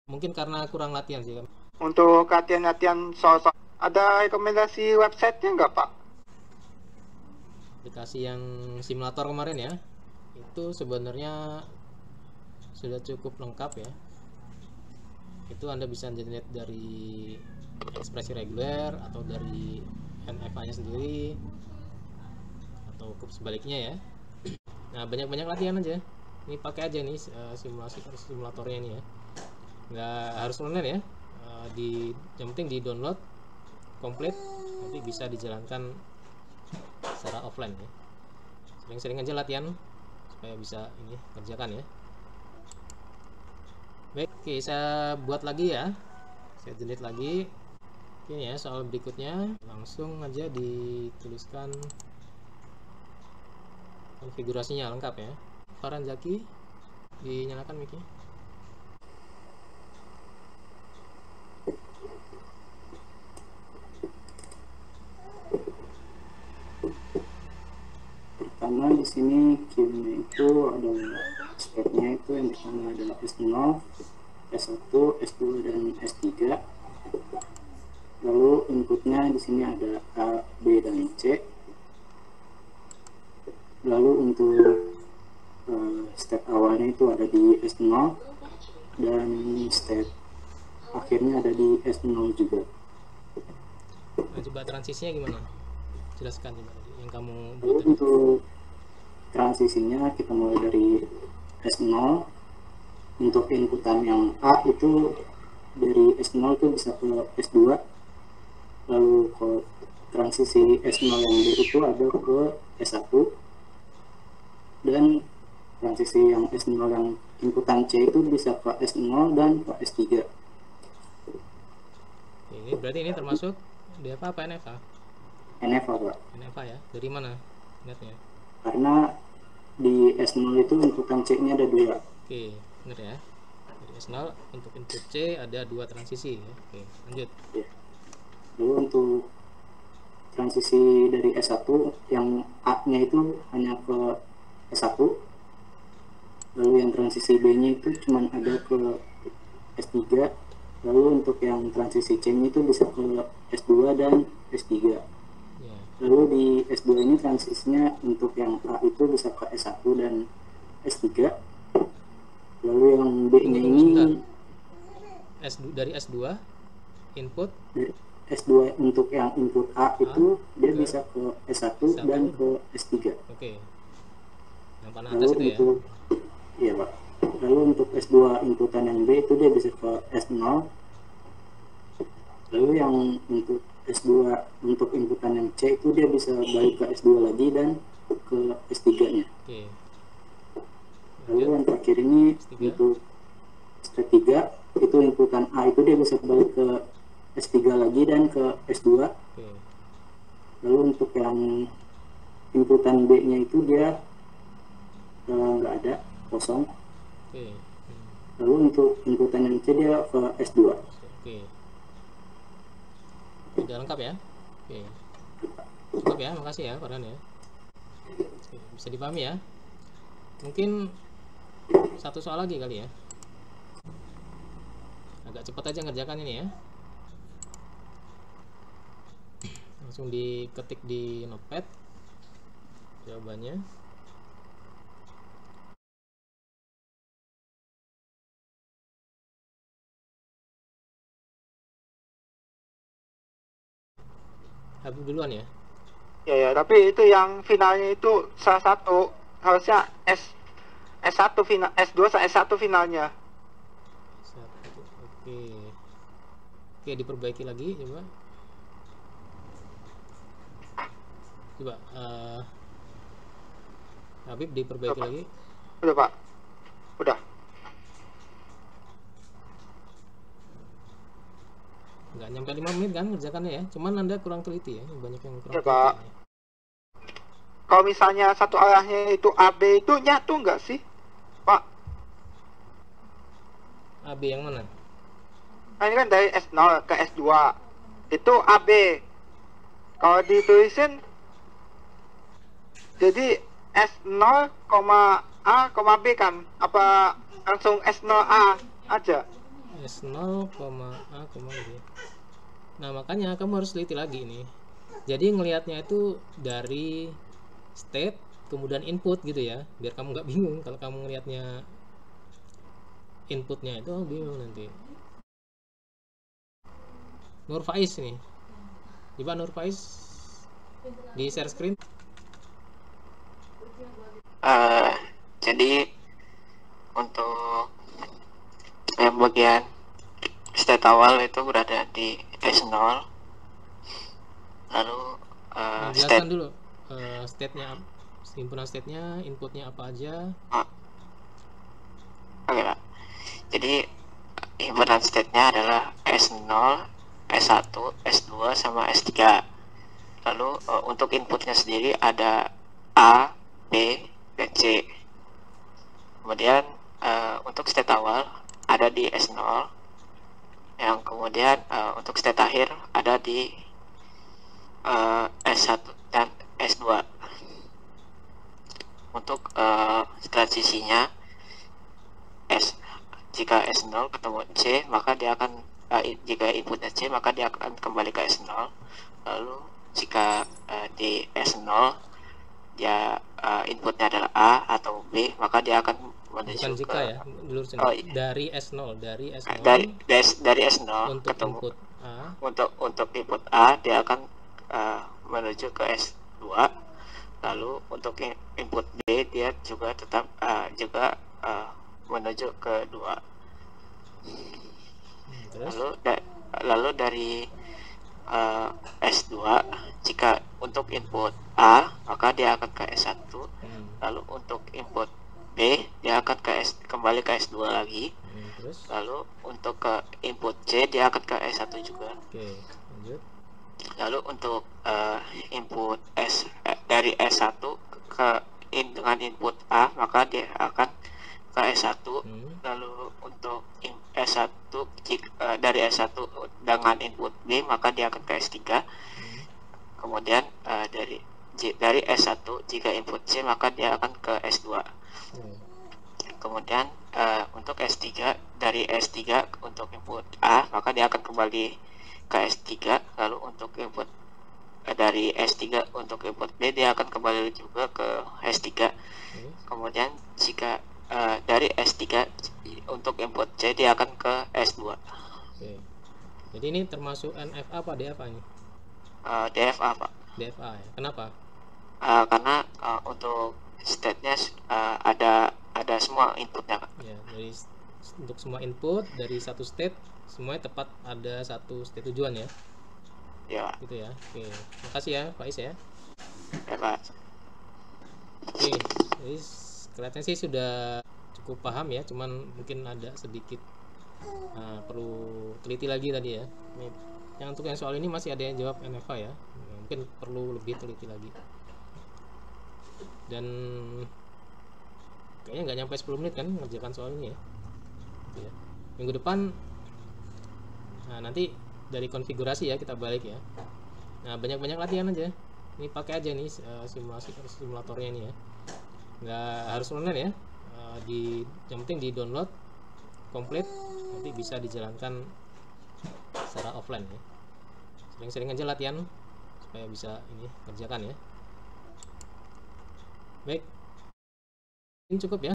Mungkin karena kurang latihan sih kan. Untuk latihan-latihan soal ada rekomendasi websitenya nggak Pak? Aplikasi yang simulator kemarin ya, itu sebenarnya sudah cukup lengkap ya. Itu Anda bisa generate dari ekspresi reguler atau dari NFA-nya sendiri atau sebaliknya ya. Nah, banyak-banyak latihan aja. Ini pakai aja nih simulatornya ini ya. Nggak harus online ya. Yang penting di download komplit, nanti bisa dijalankan secara offline ya. Sering-sering aja latihan supaya bisa ini kerjakan ya. Baik, oke, saya buat lagi ya. Saya delete lagi. Oke ya, soal berikutnya langsung aja dituliskan konfigurasinya lengkap ya. Farhan Zaki, dinyalakan mic-nya. Pertama di sini queue-nya itu ada stepnya, itu yang pertama adalah S0, S1, S2 dan S3. Lalu inputnya di sini ada A, B dan C. Lalu untuk step awalnya itu ada di S0 dan step akhirnya ada di S0 juga. Nah, coba transisinya gimana? Jelaskan coba yang kamu buat. Lalu untuk transisinya kita mulai dari S0. Untuk inputan yang A itu dari S0 itu bisa ke S2. Lalu ke transisi S0 yang B itu ada ke S1. Dan transisi yang S0 yang inputan C itu bisa ke S0 dan ke S3. Ini berarti ini termasuk DFA apa NFA? NFA Pak. NFA ya. Dari mana ingatnya? Karena di S0 itu inputan C nya ada 2. Oke, benar ya. Dari S0 untuk input C ada 2 transisi ya. Oke, lanjut. Ya. Lalu untuk transisi dari S1 yang A nya itu hanya ke S1. Lalu yang transisi B nya itu cuma ada ke S3. Lalu untuk yang transisi C nya itu bisa ke S2 dan S3. Ya. Lalu di S2 ini transisinya untuk yang A itu bisa ke S1 dan S3. Lalu yang B nya ini dari S2 input S2 untuk yang input A itu dia bisa ke S1 dan ke S3. Oke. Yang panah Lalu atas itu untuk, ya Pak. Lalu untuk S2 inputan yang B itu dia bisa ke S0. Lalu yang untuk S2 untuk inputan yang C itu dia bisa balik ke S2 lagi dan ke S3 nya. Oke. Lalu yang terakhir ini untuk step 3 itu inputan A itu dia bisa balik ke S3 lagi dan ke S2. Oke. Lalu untuk yang inputan B nya itu dia nggak ada, kosong. Oke. Lalu untuk inputan yang C dia ke S2. Oke. Sudah lengkap ya? Oke. Cukup ya, makasih ya Farhan ya. Oke, bisa dipahami ya? Mungkin satu soal lagi kali ya. Agak cepat aja ngerjakan ini ya. Langsung diketik di notepad jawabannya. Habib duluan ya. Ya, tapi itu yang finalnya itu salah satu harusnya S1 final, S2 sama S1 finalnya. Oke. Oke, diperbaiki lagi coba. Coba Habib diperbaiki Udah, lagi. Udah Pak. Udah. Nggak nyampe 5 menit kan kerjakannya ya. Cuman Anda kurang teliti ya. Banyak yang kurang Ya, teliti. Pak. Ya. Kalau misalnya satu arahnya itu AB itu nyatu nggak sih, Pak? AB yang mana? Nah, ini kan dari S0 ke S2. Itu AB. Kalau ditulisin jadi S0, A, B kan? Apa langsung S0A aja? S0, A, B. Nah makanya kamu harus teliti lagi nih. Jadi ngelihatnya itu dari state kemudian input gitu ya, biar kamu nggak bingung. Kalau kamu ngelihatnya inputnya itu bingung nanti. Nur Faiz nih, coba Nur Faiz di share screen. Jadi untuk yang bagian state awal itu berada di S0, lalu Jelaskan state dulu state-nya, himpunan state-nya, inputnya apa aja. Oke Pak. Jadi himpunan state-nya adalah S0, S1, S2 sama S3. Lalu untuk inputnya sendiri ada A, B, dan C. Kemudian untuk state awal ada di S0, yang kemudian untuk state akhir ada di S1 dan S2. Untuk transisinya jika S0 ketemu C, maka dia akan jika inputnya C, maka dia akan kembali ke S0. Lalu jika di S0 dia inputnya adalah A atau B, maka dia akan menuju Bukan jika ke ya, dulu dari S0, dari S0 dari S0 untuk ketemu input A. untuk input A, dia akan menuju ke S2. Lalu untuk input B, dia juga tetap menuju ke 2. Terus Lalu dari S2, jika untuk input A, maka dia akan ke S1. Lalu untuk input B, dia akan kembali ke S2 lagi. Terus Lalu untuk ke input C, dia akan ke S1 juga. oke, lanjut. Lalu untuk input dari S1 dengan input A, maka dia akan ke S1. Lalu untuk S1 dari S1 dengan input B, maka dia akan ke S3. Kemudian dari S1 jika input C, maka dia akan ke S2. Kemudian untuk S3, dari S3 untuk input A, maka dia akan kembali ke S3. Lalu untuk input dari S3 untuk input B, dia akan kembali juga ke S3. Kemudian jika dari S3 untuk input C, dia akan ke S2. Oke. Jadi ini termasuk NFA apa DFA ini? DFA Pak. DFA ya. Kenapa? Karena untuk state-nya ada semua inputnya Pak. Ya, dari untuk semua input dari satu state semuanya tepat ada satu state tujuan ya. Ya Pak. Gitu ya. Oke. Makasih ya Pak Is ya. Ya Pak. Oke. Jadi kelihatannya sih sudah cukup paham ya, cuman mungkin ada sedikit perlu teliti lagi tadi ya. Yang untuk yang soal ini masih ada yang jawab NFA ya, mungkin perlu lebih teliti lagi. Dan kayaknya nggak nyampe 10 menit kan mengerjakan soal ini ya. Gitu ya. Minggu depan nanti dari konfigurasi ya kita balik ya. Nah banyak-banyak latihan aja. Ini pakai aja nih simulatornya ini ya. Nggak harus online ya. Yang penting di download komplit, nanti bisa dijalankan secara offline ya. Sering-sering aja latihan supaya bisa ini kerjakan ya. Baik, ini cukup ya.